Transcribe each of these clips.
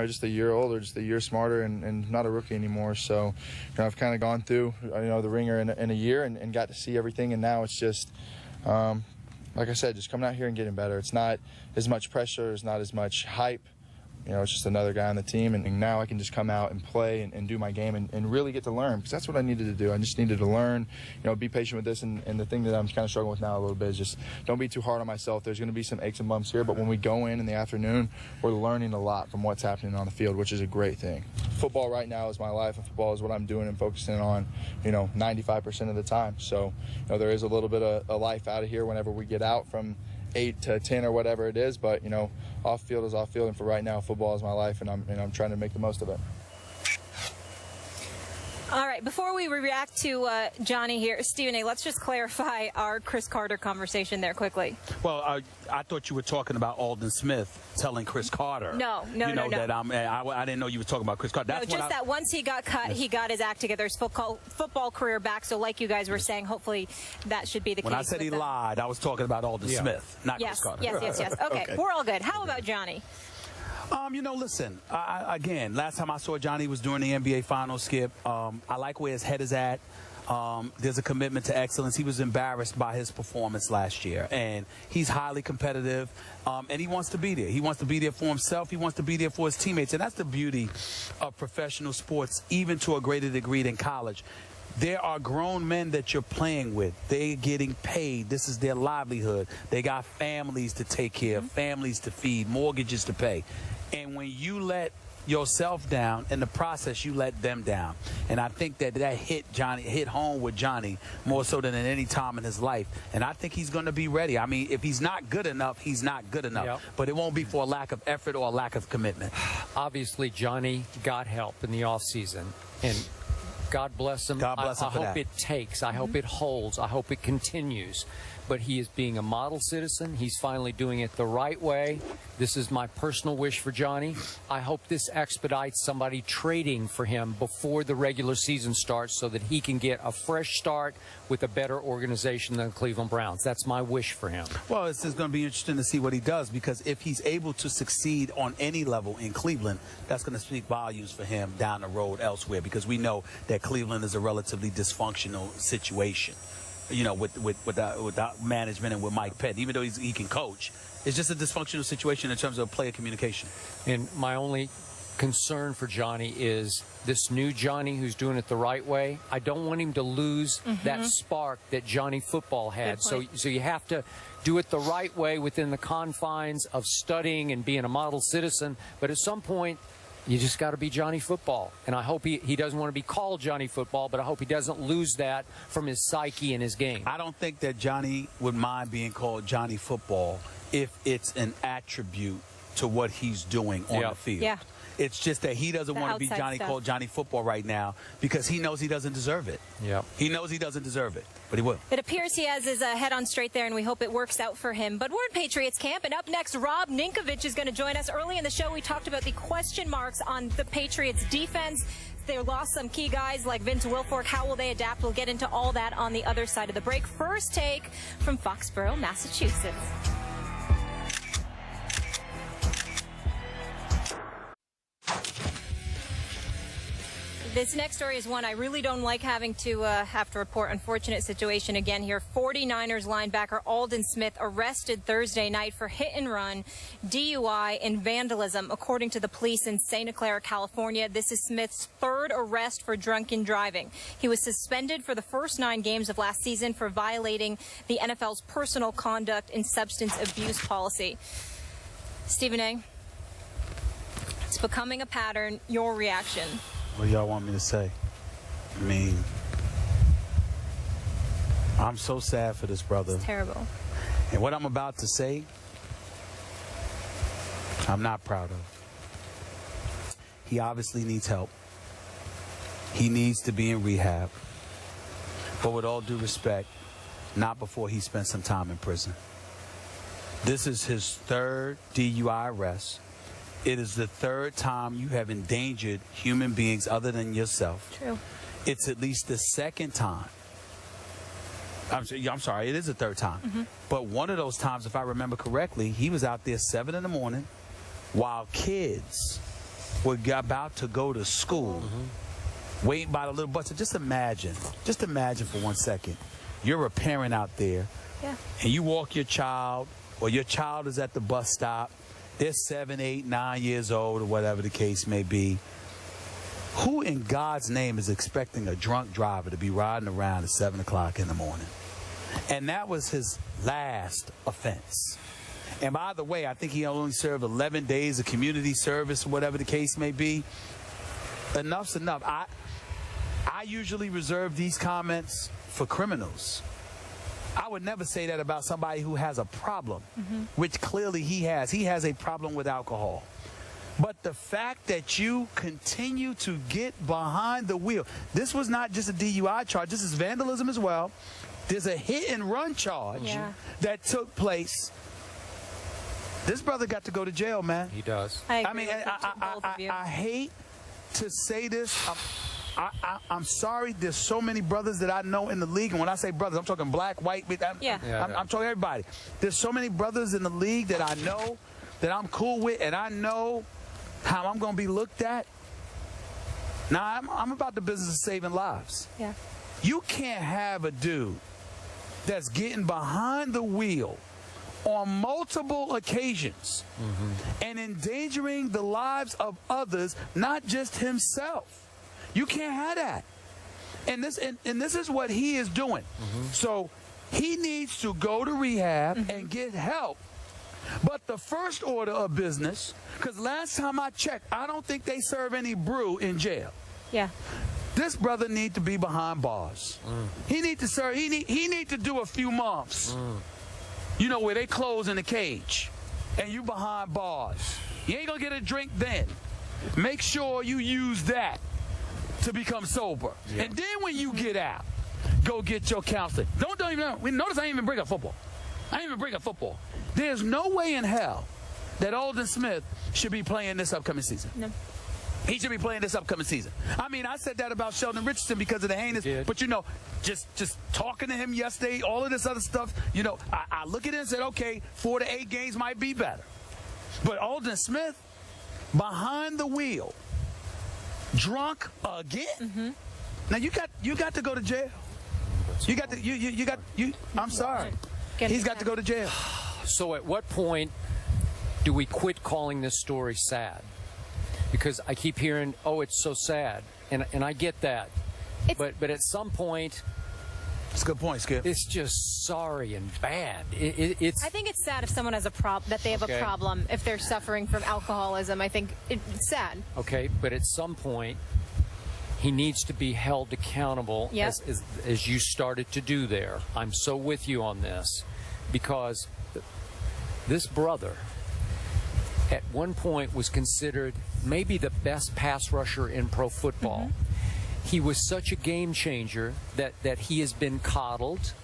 just a year older, just a year smarter, and not a rookie anymore. So I've kind of gone through the ringer in a year and got to see everything, and now it's just like I said, just coming out here and getting better. It's not as much pressure, it's not as much hype. It's just another guy on the team, and now I can just come out and play and do my game and really get to learn, because that's what I needed to do. I just needed to learn, be patient with this, and the thing that I'm kind of struggling with now a little bit is just don't be too hard on myself. There's going to be some aches and bumps here, but when we go in the afternoon, we're learning a lot from what's happening on the field, which is a great thing. Football right now is my life, and football is what I'm doing and focusing on, 95% of the time. So, there is a little bit of a life out of here whenever we get out from 8 to 10 or whatever it is, but off field is off field, and for right now, football is my life, and I'm trying to make the most of it. All right, before we react to Johnny here, Stephen A., let's just clarify our Chris Carter conversation there quickly. Well, I thought you were talking about Aldon Smith telling Chris Carter. No. That I didn't know you were talking about Chris Carter. That's that once he got cut, he got his act together, his football career back. So like you guys were saying, hopefully that should be the case. When I said he lied, I was talking about Aldon Smith, not Chris Carter. Yes. Okay, we're all good. How about Johnny? Listen, again, last time I saw Johnny was during the NBA Finals, Skip. I like where his head is at. There's a commitment to excellence. He was embarrassed by his performance last year, and he's highly competitive, and he wants to be there. He wants to be there for himself. He wants to be there for his teammates, and that's the beauty of professional sports, even to a greater degree than college. There are grown men that you're playing with. They're getting paid. This is their livelihood. They got families to take care of, families to feed, mortgages to pay. And when you let yourself down, in the process, you let them down. And I think that hit home with Johnny more so than at any time in his life. And I think he's going to be ready. I mean, if he's not good enough, he's not good enough. Yep. But it won't be for a lack of effort or a lack of commitment. Obviously, Johnny got help in the offseason. And God bless him. God bless him for I hope that. it takes. I hope it holds. I hope it continues. But he is being a model citizen. He's finally doing it the right way. This is my personal wish for Johnny. I hope this expedites somebody trading for him before the regular season starts so that he can get a fresh start with a better organization than the Cleveland Browns. That's my wish for him. Well, it's going to be interesting to see what he does, because if he's able to succeed on any level in Cleveland, that's going to speak volumes for him down the road elsewhere, because we know that Cleveland is a relatively dysfunctional situation. With the management and with Mike Pettin, even though he can coach, it's just a dysfunctional situation in terms of player communication. And my only concern for Johnny is this new Johnny who's doing it the right way. I don't want him to lose that spark that Johnny football had. So you have to do it the right way within the confines of studying and being a model citizen. But at some point, you just got to be Johnny Football. And I hope he doesn't want to be called Johnny Football, but I hope he doesn't lose that from his psyche and his game. I don't think that Johnny would mind being called Johnny Football if it's an attribute to what he's doing on the field. Yeah. It's just that he doesn't want to be called Johnny Football right now, because he knows he doesn't deserve it. Yeah. He knows he doesn't deserve it, but he will. It appears he has his head on straight there, and we hope it works out for him. But we're in Patriots camp, and up next, Rob Ninkovich is going to join us. Early in the show, we talked about the question marks on the Patriots defense. They lost some key guys like Vince Wilfork. How will they adapt? We'll get into all that on the other side of the break. First take from Foxborough, Massachusetts. This next story is one I really don't like having to report. Unfortunate situation again here. 49ers linebacker Aldon Smith arrested Thursday night for hit and run, DUI, and vandalism, according to the police in Santa Clara, California. This is Smith's third arrest for drunken driving. He was suspended for the first 9 games of last season for violating the NFL's personal conduct and substance abuse policy. Stephen A., it's becoming a pattern. Your reaction? What do y'all want me to say? I mean, I'm so sad for this brother. It's terrible. And what I'm about to say, I'm not proud of. He obviously needs help. He needs to be in rehab. But with all due respect, not before he spent some time in prison. This is his 3rd DUI arrest. It is the 3rd time you have endangered human beings other than yourself. True. It's at least the 2nd time. I'm sorry, it is the 3rd time. But one of those times, if I remember correctly, he was out there 7 in the morning while kids were about to go to school, waiting by the little bus. So just imagine for 1 second, you're a parent out there, and you walk your child, or your child is at the bus stop. They're 7, 8, 9 years old, or whatever the case may be. Who in God's name is expecting a drunk driver to be riding around at 7 o'clock in the morning? And that was his last offense. And by the way, I think he only served 11 days of community service, or whatever the case may be. Enough's enough. I usually reserve these comments for criminals. I would never say that about somebody who has a problem, which clearly he has. He has a problem with alcohol. But the fact that you continue to get behind the wheel, this was not just a DUI charge. This is vandalism as well. There's a hit-and-run charge that took place. This brother got to go to jail, man. He does. I hate to say this. I'm sorry. There's so many brothers that I know in the league. And when I say brothers, I'm talking black, white. I'm talking everybody. There's so many brothers in the league that I know, that I'm cool with, and I know how I'm going to be looked at. Now, I'm about the business of saving lives. Yeah. You can't have a dude that's getting behind the wheel on multiple occasions and endangering the lives of others, not just himself. You can't have that. And this is what he is doing. So he needs to go to rehab and get help. But the first order of business, because last time I checked, I don't think they serve any brew in jail. Yeah. This brother need to be behind bars. He need to serve. He need to do a few months. You know, where they close in the cage, and you behind bars. You ain't gonna get a drink then. Make sure you use that to become sober. And then when you get out, go get your counseling. Don't even notice I ain't even bring up football. There's no way in hell that Alden Smith should be playing this upcoming season. No. He should be playing this upcoming season. I mean, I said that about Sheldon Richardson because of the heinous, but you know, just talking to him yesterday, all of this other stuff, you know, I look at it and said, okay, 4 to 8 games might be better. But Alden Smith, behind the wheel, drunk again. Now you got to go to jail. I'm sorry. He's got to go to jail. So at what point do we quit calling this story sad? Because I keep hearing, oh, it's so sad. And I get that. But at some point, it's a good point, Skip. It's just sorry and bad. I think it's sad if someone has a problem, that they have a problem, if they're suffering from alcoholism. I think it's sad. Okay, but at some point, he needs to be held accountable, as you started to do there. I'm so with you on this, because this brother at one point was considered maybe the best pass rusher in pro football. He was such a game changer that he has been coddled,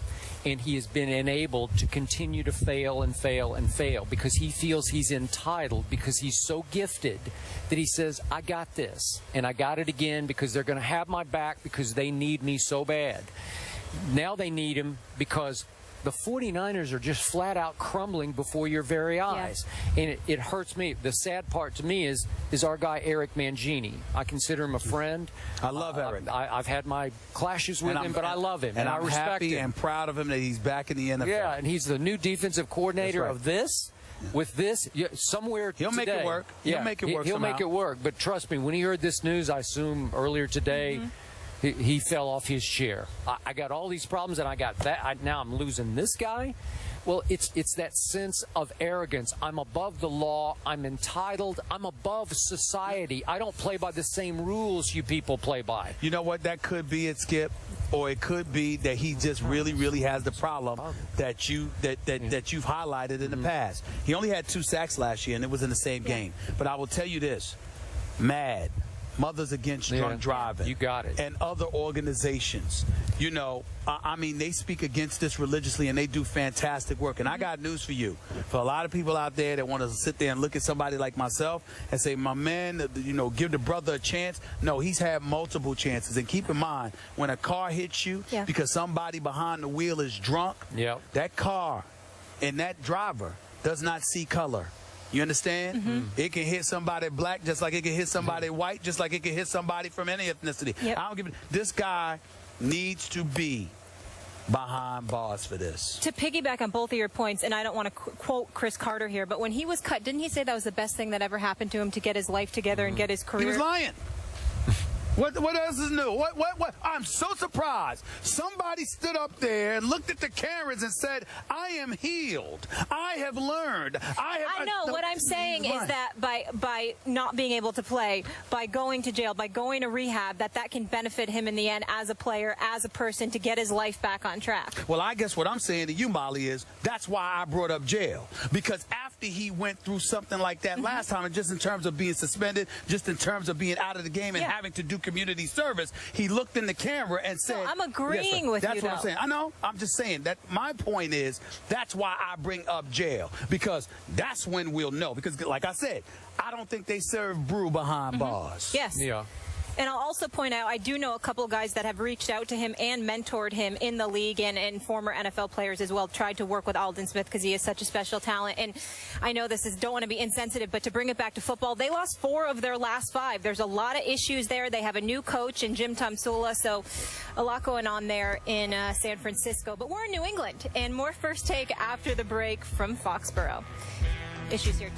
and he has been enabled to continue to fail and fail and fail because he feels he's entitled, because he's so gifted that he says, I got this, and I got it again because they're going to have my back because they need me so bad. Now they need him because the 49ers are just flat out crumbling before your very eyes. And it hurts me. The sad part to me is our guy Eric Mangini. I consider him a friend. I love Eric. I've had my clashes with him, but I love him. And I respect happy him. And proud of him that he's back in the NFL. Yeah, and he's the new defensive coordinator of this. With this, somewhere he'll make it work. He'll make it work. He'll make it work. But trust me, when he heard this news, I assume earlier today, he fell off his chair. I got all these problems, and I got that. Now I'm losing this guy. Well, it's that sense of arrogance. I'm above the law. I'm entitled. I'm above society. I don't play by the same rules you people play by. You know what? That could be it, Skip. Or it could be that he just really has the problem that you've highlighted in the past. He only had 2 sacks last year, and it was in the same game. But I will tell you this: MAD, Mothers Against Drunk Driving, you got it, and other organizations. You know, I mean, they speak against this religiously, and they do fantastic work. And I got news for you. For a lot of people out there that want to sit there and look at somebody like myself and say, my man, you know, give the brother a chance. No, he's had multiple chances. And keep in mind, when a car hits you because somebody behind the wheel is drunk, that car and that driver does not see color. You understand? Mm-hmm. It can hit somebody black just like it can hit somebody white, just like it can hit somebody from any ethnicity. Yep. I don't give it. This guy needs to be behind bars for this. To piggyback on both of your points, and I don't want to quote Chris Carter here, but when he was cut, didn't he say that was the best thing that ever happened to him to get his life together and get his career? He was lying. What else is new? What? I'm so surprised. Somebody stood up there and looked at the cameras and said, I am healed. I have learned. I know. What I'm saying is that by not being able to play, by going to jail, by going to rehab, that can benefit him in the end as a player, as a person, to get his life back on track. Well, I guess what I'm saying to you, Molly, is that's why I brought up jail. Because after he went through something like that last time, and just in terms of being suspended, just in terms of being out of the game and having to do community service, he looked in the camera and said, I'm agreeing with that's you, what I'm though. saying. I know. I'm just saying that my point is that's why I bring up jail, because that's when we'll know. Because like I said, I don't think they serve brew behind bars. Yes. Yeah. And I'll also point out, I do know a couple of guys that have reached out to him and mentored him in the league, and former NFL players as well, tried to work with Aldon Smith because he is such a special talent. And I know don't want to be insensitive, but to bring it back to football, they lost 4 of their last 5. There's a lot of issues there. They have a new coach in Jim Tomsula, so a lot going on there in San Francisco. But we're in New England, and more First Take after the break from Foxborough. Issues here.